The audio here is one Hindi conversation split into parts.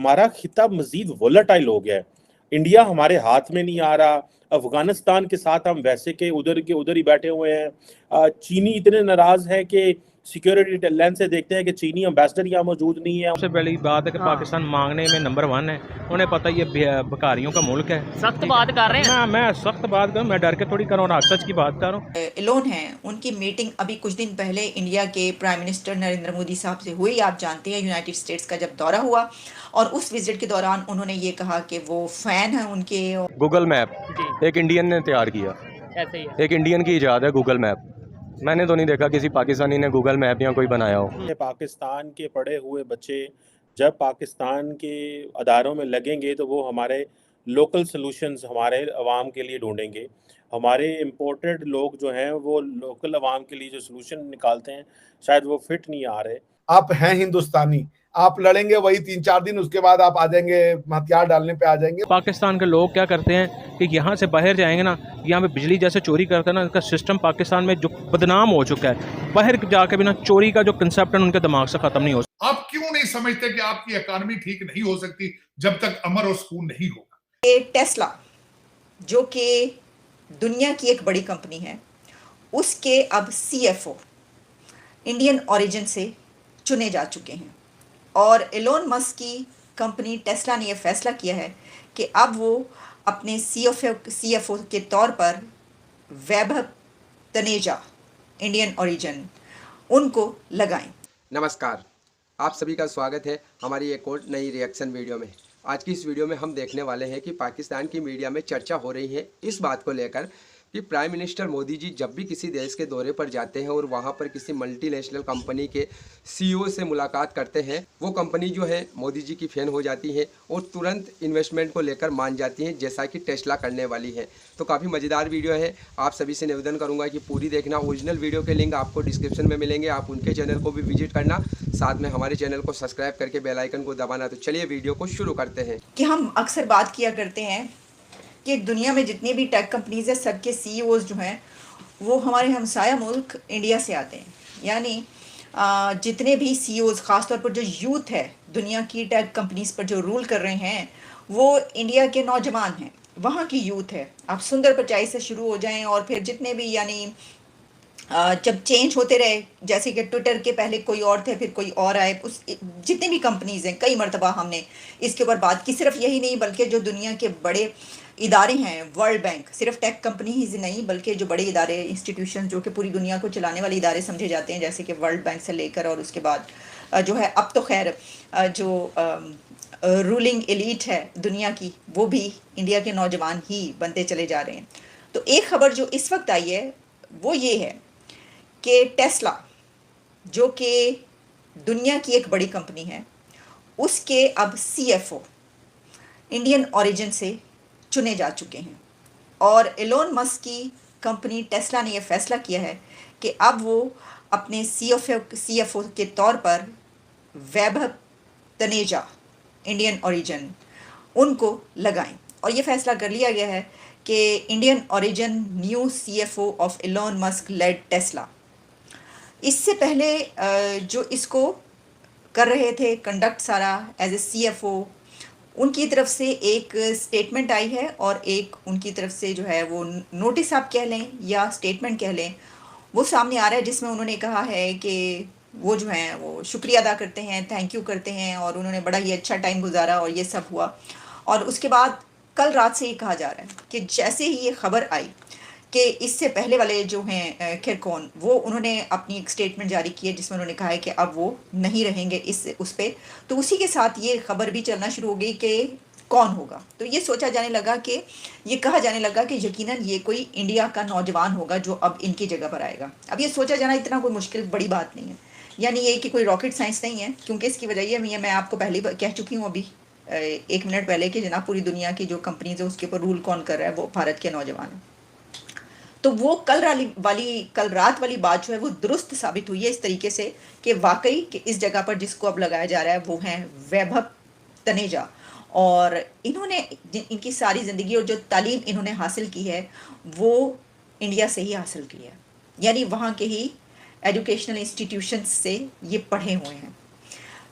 हमारा खिता मजीद वोलेटाइल हो गया है। इंडिया हमारे हाथ में नहीं आ रहा। अफगानिस्तान के साथ हम वैसे के उधर ही बैठे हुए हैं। चीनी इतने नाराज हैं कि सिक्योरिटी लेंस से देखते हैं कि चीनी एम्बेसडर यहाँ मौजूद नहीं है। सबसे बड़ी बात है कि पाकिस्तान मांगने में नंबर 1 है। उन्हें पता ये भिखारियों का मुल्क है। सख्त बात कर रहे हैं। मैं सख्त बात करूँ, मैं डर के थोड़ी करूँ, सच की बात करूँ। एलोन हैं, उनकी मीटिंग अभी कुछ दिन पहले इंडिया के प्राइम मिनिस्टर नरेंद्र मोदी साहब से हुई। आप जानते हैं यूनाइटेड स्टेट्स का जब दौरा हुआ और उस विजिट के दौरान उन्होंने ये कहा कि वो फैन है उनके। गूगल मैप एक इंडियन ने तैयार किया, ऐसे ही है। एक इंडियन की इजाद है गूगल मैप। मैंने तो नहीं देखा किसी पाकिस्तानी ने गूगल मैप या कोई बनाया हो। पाकिस्तान के पढ़े हुए बच्चे जब पाकिस्तान के अदारों में लगेंगे तो वो हमारे लोकल सॉल्यूशंस हमारे अवाम के लिए ढूंढेंगे। हमारे इम्पोर्टेड लोग जो हैं वो लोकल अवाम के लिए जो सॉल्यूशन निकालते हैं शायद वो फिट नहीं आ रहे। आप हैं हिंदुस्तानी, आप लड़ेंगे वही 3-4 दिन, उसके बाद आप आ जाएंगे हथियार डालने पे आ जाएंगे। पाकिस्तान के लोग क्या करते हैं कि यहाँ से बाहर जाएंगे ना, यहाँ पे बिजली जैसे चोरी करते हैं ना, इसका सिस्टम पाकिस्तान में जो बदनाम हो चुका है। बाहर जाके भी ना चोरी का जो कंसेप्ट है उनके दिमाग से खत्म नहीं हो सकता। आप क्यों नहीं समझते कि आपकी इकॉनमी ठीक नहीं हो सकती जब तक अमर और सुकून नहीं होगा। ये टेस्ला जो कि दुनिया की एक बड़ी कंपनी है, उसके अब CFO इंडियन ओरिजिन से चुने जा चुके हैं और एलोन मस्क की कंपनी टेस्ला ने यह फैसला किया है कि अब वो अपने CFO के तौर पर वैभव तनेजा इंडियन ओरिजिन उनको लगाएं। नमस्कार, आप सभी का स्वागत है हमारी एक और नई रिएक्शन वीडियो में। आज की इस वीडियो में हम देखने वाले हैं कि पाकिस्तान की मीडिया में चर्चा हो रही है इस बात को लेकर कि प्राइम मिनिस्टर मोदी जी जब भी किसी देश के दौरे पर जाते हैं और वहां पर किसी मल्टीनेशनल कंपनी के CEO से मुलाकात करते हैं, वो कंपनी जो है मोदी जी की फैन हो जाती है और तुरंत इन्वेस्टमेंट को लेकर मान जाती है, जैसा कि टेस्ला करने वाली है। तो काफ़ी मज़ेदार वीडियो है। आप सभी से निवेदन करूँगा कि पूरी देखना। ओरिजिनल वीडियो के लिंक आपको डिस्क्रिप्शन में मिलेंगे, आप उनके चैनल को भी विजिट करना, साथ में हमारे चैनल को सब्सक्राइब करके बेल आइकन को दबाना। तो चलिए वीडियो को शुरू करते हैं। कि हम अक्सर बात किया करते हैं कि दुनिया में जितनी भी टेक कंपनीज है सबके CEOs जो हैं वो हमारे हमसाया मुल्क इंडिया से आते हैं। यानी जितने भी CEOs ख़ासतौर पर जो यूथ है दुनिया की टेक कंपनीज पर जो रूल कर रहे हैं वो इंडिया के नौजवान हैं, वहाँ की यूथ है। आप सुंदर पिचाई से शुरू हो जाएं और फिर जितने भी यानी जब चेंज होते रहे, जैसे कि ट्विटर के पहले कोई और थे फिर कोई और आए, उस जितनी भी कंपनीज हैं कई मरतबा हमने इसके ऊपर बात की। सिर्फ यही नहीं बल्कि जो दुनिया के बड़े इदारे हैं, वर्ल्ड बैंक सिर्फ टेक कंपनी ही नहीं बल्कि जो बड़े इदारे इंस्टीट्यूशन जो कि पूरी दुनिया को चलाने वाले इदारे समझे जाते हैं, जैसे कि वर्ल्ड बैंक से लेकर और उसके बाद जो है अब तो खैर जो रूलिंग एलीट है दुनिया की वो भी इंडिया के नौजवान ही बनते चले जा रहे हैं। तो एक खबर जो इस वक्त आई है वो ये है कि टेस्ला जो कि दुनिया की एक बड़ी कंपनी है, उसके अब CFO इंडियन ओरिजिन से चुने जा चुके हैं और एलोन मस्क की कंपनी टेस्ला ने यह फैसला किया है कि अब वो अपने CFO के तौर पर वैभव तनेजा इंडियन ओरिजिन उनको लगाएं। और ये फैसला कर लिया गया है कि Indian origin new CFO of Elon Musk led Tesla. इससे पहले जो इसको कर रहे थे कंडक्ट सारा एज ए CFO, उनकी तरफ से एक स्टेटमेंट आई है और एक उनकी तरफ से जो है वो नोटिस आप कह लें या स्टेटमेंट कह लें, वो सामने आ रहा है जिसमें उन्होंने कहा है कि वो जो हैं वो शुक्रिया अदा करते हैं, थैंक यू करते हैं और उन्होंने बड़ा ही अच्छा टाइम गुजारा और ये सब हुआ। और उसके बाद कल रात से ये कहा जा रहा है कि जैसे ही ये खबर आई कि इससे पहले वाले जो हैं खैर कौन वो उन्होंने अपनी एक स्टेटमेंट जारी की है जिसमें उन्होंने कहा है कि अब वो नहीं रहेंगे उस पर। तो उसी के साथ ये खबर भी चलना शुरू हो गई कि कौन होगा। तो ये सोचा जाने लगा कि ये कहा जाने लगा कि यकीनन ये कोई इंडिया का नौजवान होगा जो अब इनकी जगह पर आएगा। अब ये सोचा जाना इतना कोई मुश्किल बड़ी बात नहीं है, यानी ये कि कोई रॉकेट साइंस नहीं है, क्योंकि इसकी वजह ये मैं आपको पहले कह चुकी हूँ अभी 1 मिनट पहले कि जनाब पूरी दुनिया की जो कंपनीज है उसके ऊपर रूल कौन कर रहा है वो भारत के नौजवान हैं। तो वो कल रात वाली बात जो है वो दुरुस्त साबित हुई है इस तरीके से कि वाकई कि इस जगह पर जिसको अब लगाया जा रहा है वो हैं वैभव तनेजा और इन्होंने इनकी सारी ज़िंदगी और जो तालीम इन्होंने हासिल की है वो इंडिया से ही हासिल की है, यानी वहाँ के ही एजुकेशनल इंस्टीट्यूशंस से ये पढ़े हुए हैं।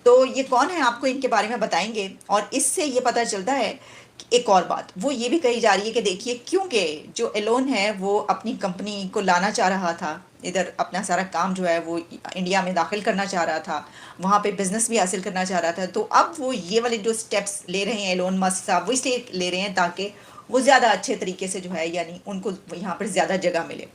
तो ये कौन है आपको इनके बारे में बताएंगे। और इससे ये पता चलता है कि एक और बात वो ये भी कही जा रही है कि देखिए, क्योंकि जो एलोन है वो अपनी कंपनी को लाना चाह रहा था इधर, अपना सारा काम जो है वो इंडिया में दाखिल करना चाह रहा था, वहाँ पे बिजनेस भी हासिल करना चाह रहा था। तो अब वो ये वाले जो स्टेप्स ले रहे हैं एलोन मस्क साहब, वो इसलिए ले रहे हैं ताकि वो ज़्यादा अच्छे तरीके से जो है, यानी उनको यहाँ पर ज़्यादा जगह मिले।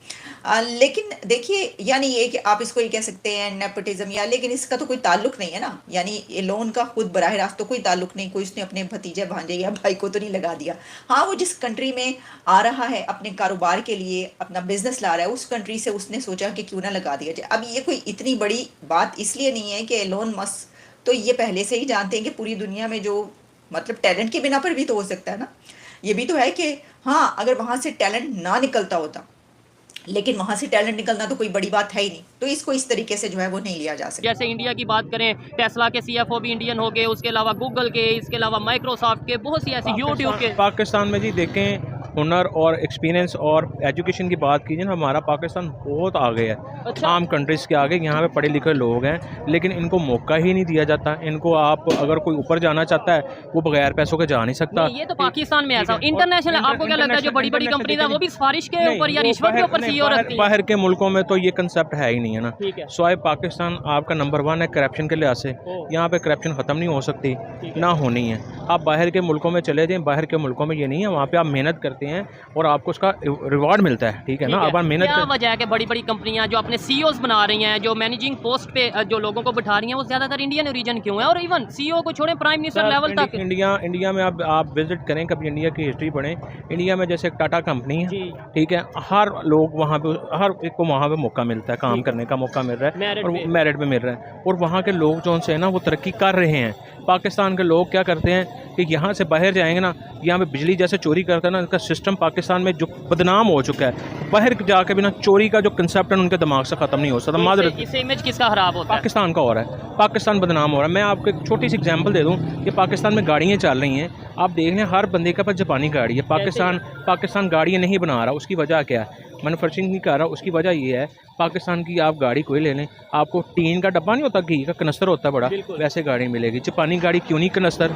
लेकिन देखिए, यानी ये कि आप इसको ये कह सकते हैं नेपोटिज्म या, लेकिन इसका तो कोई ताल्लुक नहीं है ना, यानी एलोन का खुद बराह रास्त तो कोई ताल्लुक नहीं, कोई उसने अपने भतीजे भांजे या भाई को तो नहीं लगा दिया। हाँ, वो जिस कंट्री में आ रहा है अपने कारोबार के लिए, अपना बिजनेस ला रहा है, उस कंट्री से उसने सोचा कि क्यों ना लगा दिया जाए। अब ये कोई इतनी बड़ी बात इसलिए नहीं है कि एलोन मस्क तो ये पहले से ही जानते हैं कि पूरी दुनिया में जो मतलब टैलेंट के बिना पर भी तो हो सकता है ना। ये भी तो है कि हाँ, अगर वहाँ से टैलेंट ना निकलता होता, लेकिन वहाँ से टैलेंट निकलना तो कोई बड़ी बात है ही नहीं, तो इसको इस तरीके से जो है वो नहीं लिया जा सकता। जैसे इंडिया की बात करें, टेस्ला के सीएफओ भी इंडियन हो गए, उसके अलावा गूगल के, इसके अलावा माइक्रोसॉफ्ट के, बहुत सी ऐसी, यूट्यूब के। पाकिस्तान में जी देखें, हुनर और एक्सपीरियंस और एजुकेशन की बात कीजिए ना, हमारा पाकिस्तान बहुत आगे है। अच्छा। आम कंट्रीज़ के आगे। यहाँ पे पढ़े लिखे लोग हैं, लेकिन इनको मौका ही नहीं दिया जाता। इनको आप अगर कोई ऊपर जाना चाहता है, वो बगैर पैसों के जा नहीं सकता। ये तो पाकिस्तान में ऐसा। इंटरनेशनल आपको क्या लगता है, जो बड़ी बड़ी कंपनी है वो भी सिफारिश के ऊपर या रिश्वत के ऊपर सीईओ रखती है? बाहर के मुल्कों में तो ये कंसेप्ट है ही नहीं है ना। ठीक है। स्वाय पाकिस्तान आपका नंबर 1 है करप्शन के लिहाज से। यहाँ पे करप्शन ख़त्म नहीं हो सकती, ना होनी है। आप बाहर के मुल्कों में चले जाएं, बाहर के मुल्कों में ये नहीं है। वहाँ पे आप मेहनत करते हैं और आपको उसका रिवार्ड मिलता है, ठीक है ना। आप मेहनत क्या वजह है कि बड़ी बड़ी कंपनियां जो अपने सीईओज बना रही हैं, जो मैनेजिंग पोस्ट पे जो लोगों को बिठा रही हैं, वो ज्यादातर इंडियन ओरिजिन क्यों है? और इवन सीईओ को छोड़ें, प्राइम मिनिस्टर लेवल तक। इंडिया में आप विजिट करें, कभी इंडिया की हिस्ट्री पढ़ें। इंडिया में जैसे एक टाटा कंपनी है, ठीक है, हर लोग वहाँ पे, हर एक को वहाँ पे मौका मिलता है, काम करने का मौका मिल रहा है और मेरिट पे मिल रहा है। और वहाँ के लोग जो उनसे है ना, वो तरक्की कर रहे हैं। पाकिस्तान के लोग क्या करते हैं कि यहाँ से बाहर जाएंगे ना, यहाँ पे बिजली जैसे चोरी करते हैं ना, इसका सिस्टम पाकिस्तान में जो बदनाम हो चुका है। बाहर जाके भी ना चोरी का जो कंसेप्ट है उनके दिमाग से ख़त्म नहीं हो सकता। मादर इससे इमेज किसका खराब होता है? पाकिस्तान का हो रहा है, पाकिस्तान बदनाम हो रहा है। मैं आपको एक छोटी सी एग्जांपल दे दूं कि पाकिस्तान में गाड़ियाँ चल रही हैं, आप देख लें हर बंदे के पास जापानी गाड़ी है। पाकिस्तान गाड़ियाँ नहीं बना रहा, उसकी वजह क्या है? मैन्युफैक्चरिंग नहीं कर रहा, उसकी वजह ये है पाकिस्तान की। आप गाड़ी कोई ले लें, आपको टीन का डब्बा नहीं होता, घी का कनस्तर होता है बड़ा, वैसे गाड़ी मिलेगी। जापानी गाड़ी क्यों नहीं कनस्तर?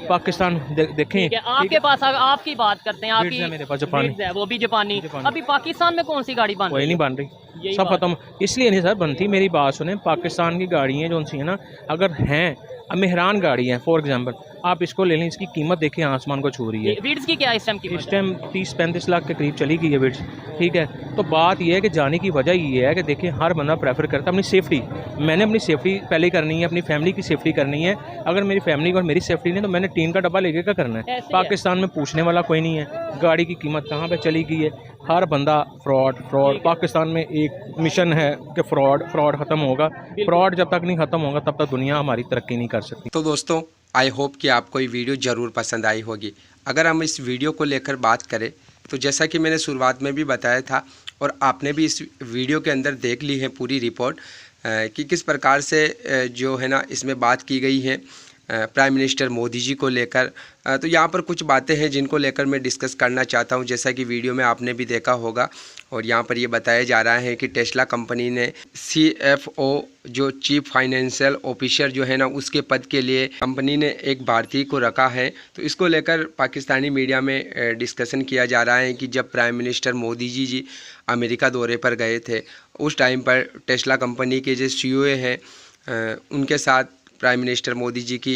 पाकिस्तान देखें। आपके पास आपकी बात करते हैं, आपकी मेरे पास जापानी है, वो भी जापानी। अभी पाकिस्तान में कौन सी गाड़ी बन रही है? कोई नहीं बन रही, सब खत्म। इसलिए नहीं सर बनती, मेरी बात सुने। पाकिस्तान की गाड़ियाँ जो सी है ना, अगर हैं, अब मेहरान गाड़ी है फॉर एग्जांपल, आप इसको ले लें, इसकी कीमत देखिए आसमान को छू रही है। विड्स की क्या इस टाइम कीमत? इस टाइम 30-35 लाख के करीब चली गई है विड्स, ठीक है। तो बात यह है कि जाने की वजह ये है कि देखिए हर बंदा प्रेफर करता है अपनी सेफ्टी। मैंने अपनी सेफ्टी पहले करनी है, अपनी फैमिली की सेफ्टी करनी है। अगर मेरी फैमिली और मेरी सेफ्टी नहीं, तो मैंने टीन का डब्बा लेके क्या करना है? पाकिस्तान में पूछने वाला कोई नहीं है। गाड़ी की कीमत कहाँ पर चली गई है, हर बंदा फ्रॉड। पाकिस्तान में एक मिशन है कि फ्रॉड ख़त्म होगा। फ्रॉड जब तक नहीं ख़त्म होगा, तब तक दुनिया हमारी तरक्की नहीं कर सकती। तो दोस्तों, आई होप कि आपको ये वीडियो ज़रूर पसंद आई होगी। अगर हम इस वीडियो को लेकर बात करें, तो जैसा कि मैंने शुरुआत में भी बताया था और आपने भी इस वीडियो के अंदर देख ली है पूरी रिपोर्ट कि किस प्रकार से जो है ना इसमें बात की गई है प्राइम मिनिस्टर मोदी जी को लेकर। तो यहाँ पर कुछ बातें हैं जिनको लेकर मैं डिस्कस करना चाहता हूँ, जैसा कि वीडियो में आपने भी देखा होगा। और यहाँ पर ये बताया जा रहा है कि टेस्ला कंपनी ने CFO जो चीफ फाइनेंशियल ऑफिसर जो है ना, उसके पद के लिए कंपनी ने एक भारतीय को रखा है। तो इसको लेकर पाकिस्तानी मीडिया में डिस्कशन किया जा रहा है कि जब prime minister Modi ji America दौरे पर गए थे, उस टाइम पर टेस्ला कंपनी के जो CEO हैं उनके साथ प्राइम मिनिस्टर मोदी जी की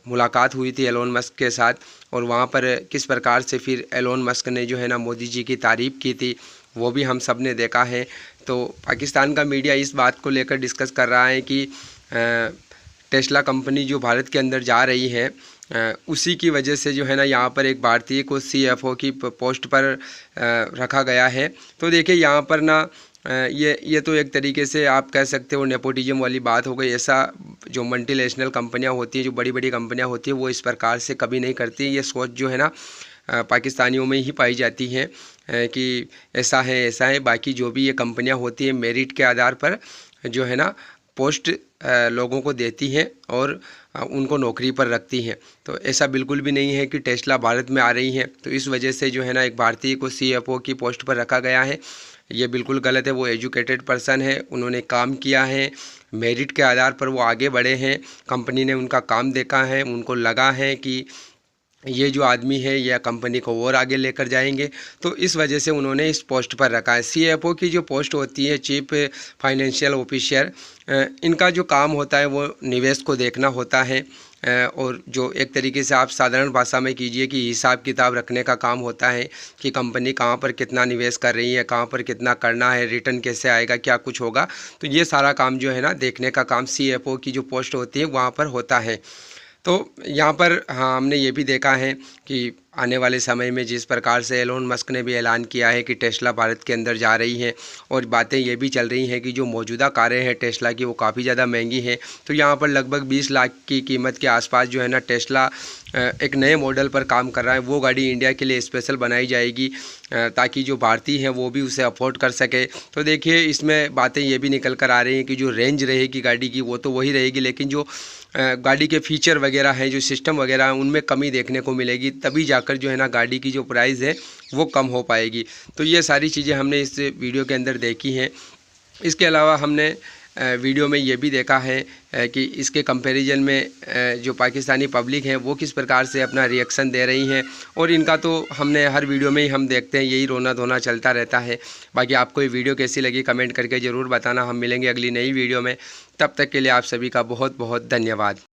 मुलाकात हुई थी एलोन मस्क के साथ। और वहाँ पर किस प्रकार से फिर एलोन मस्क ने जो है ना मोदी जी की तारीफ़ की थी, वो भी हम सब ने देखा है। तो पाकिस्तान का मीडिया इस बात को लेकर डिस्कस कर रहा है कि टेस्ला कंपनी जो भारत के अंदर जा रही है, उसी की वजह से जो है ना यहाँ पर एक भारतीय को CFO की पोस्ट पर रखा गया है। तो देखिए यहाँ पर ना ये तो एक तरीके से आप कह सकते हो नेपोटिज्म वाली बात हो गई। ऐसा जो मल्टीनेशनल कंपनियां होती हैं, जो बड़ी बड़ी कंपनियां होती हैं, वो इस प्रकार से कभी नहीं करती। ये सोच जो है ना पाकिस्तानियों में ही पाई जाती है कि ऐसा है। बाकी जो भी ये कंपनियां होती हैं, मेरिट के आधार पर जो है ना पोस्ट लोगों को देती हैं और उनको नौकरी पर रखती हैं। तो ऐसा बिल्कुल भी नहीं है कि टेस्ला भारत में आ रही है, तो इस वजह से जो है ना एक भारतीय को CFO की पोस्ट पर रखा गया है। ये बिल्कुल गलत है। वो एजुकेटेड पर्सन है, उन्होंने काम किया है, मेरिट के आधार पर वो आगे बढ़े हैं, कंपनी ने उनका काम देखा है, उनको लगा है कि ये जो आदमी है यह कंपनी को और आगे लेकर जाएंगे, तो इस वजह से उन्होंने इस पोस्ट पर रखा है। CFO की जो पोस्ट होती है, चीफ फाइनेंशियल ऑफिसर, इनका जो काम होता है वो निवेश को देखना होता है, और जो एक तरीके से आप साधारण भाषा में कीजिए कि हिसाब किताब रखने का काम होता है कि कंपनी कहाँ पर कितना निवेश कर रही है, कहाँ पर कितना करना है, रिटर्न कैसे आएगा, क्या कुछ होगा। तो ये सारा काम जो है ना, देखने का काम CFO की जो पोस्ट होती है वहाँ पर होता है। तो यहाँ पर हाँ, हमने ये भी देखा है कि आने वाले समय में जिस प्रकार से एलोन मस्क ने भी ऐलान किया है कि टेस्ला भारत के अंदर जा रही है, और बातें ये भी चल रही हैं कि जो मौजूदा कारें हैं टेस्ला की वो काफ़ी ज़्यादा महंगी हैं। तो यहाँ पर लगभग 20 लाख की कीमत के आसपास जो है ना टेस्ला एक नए मॉडल पर काम कर रहा है। वो गाड़ी इंडिया के लिए स्पेशल बनाई जाएगी ताकि जो भारतीय हैं वो भी उसे अफोर्ड कर सके। तो देखिए, इसमें बातें ये भी निकल कर आ रही हैं कि जो रेंज रहेगी गाड़ी की वो तो वही रहेगी, लेकिन जो गाड़ी के फीचर वगैरह हैं, जो सिस्टम वगैरह हैं, उनमें कमी देखने को मिलेगी। तभी जाकर जो है ना गाड़ी की जो प्राइस है वो कम हो पाएगी। तो ये सारी चीज़ें हमने इस वीडियो के अंदर देखी हैं। इसके अलावा हमने वीडियो में ये भी देखा है कि इसके कंपैरिजन में जो पाकिस्तानी पब्लिक है वो किस प्रकार से अपना रिएक्शन दे रही हैं, और इनका तो हमने हर वीडियो में ही हम देखते हैं, यही रोना धोना चलता रहता है। बाकी आपको ये वीडियो कैसी लगी कमेंट करके ज़रूर बताना। हम मिलेंगे अगली नई वीडियो में, तब तक के लिए आप सभी का बहुत बहुत धन्यवाद।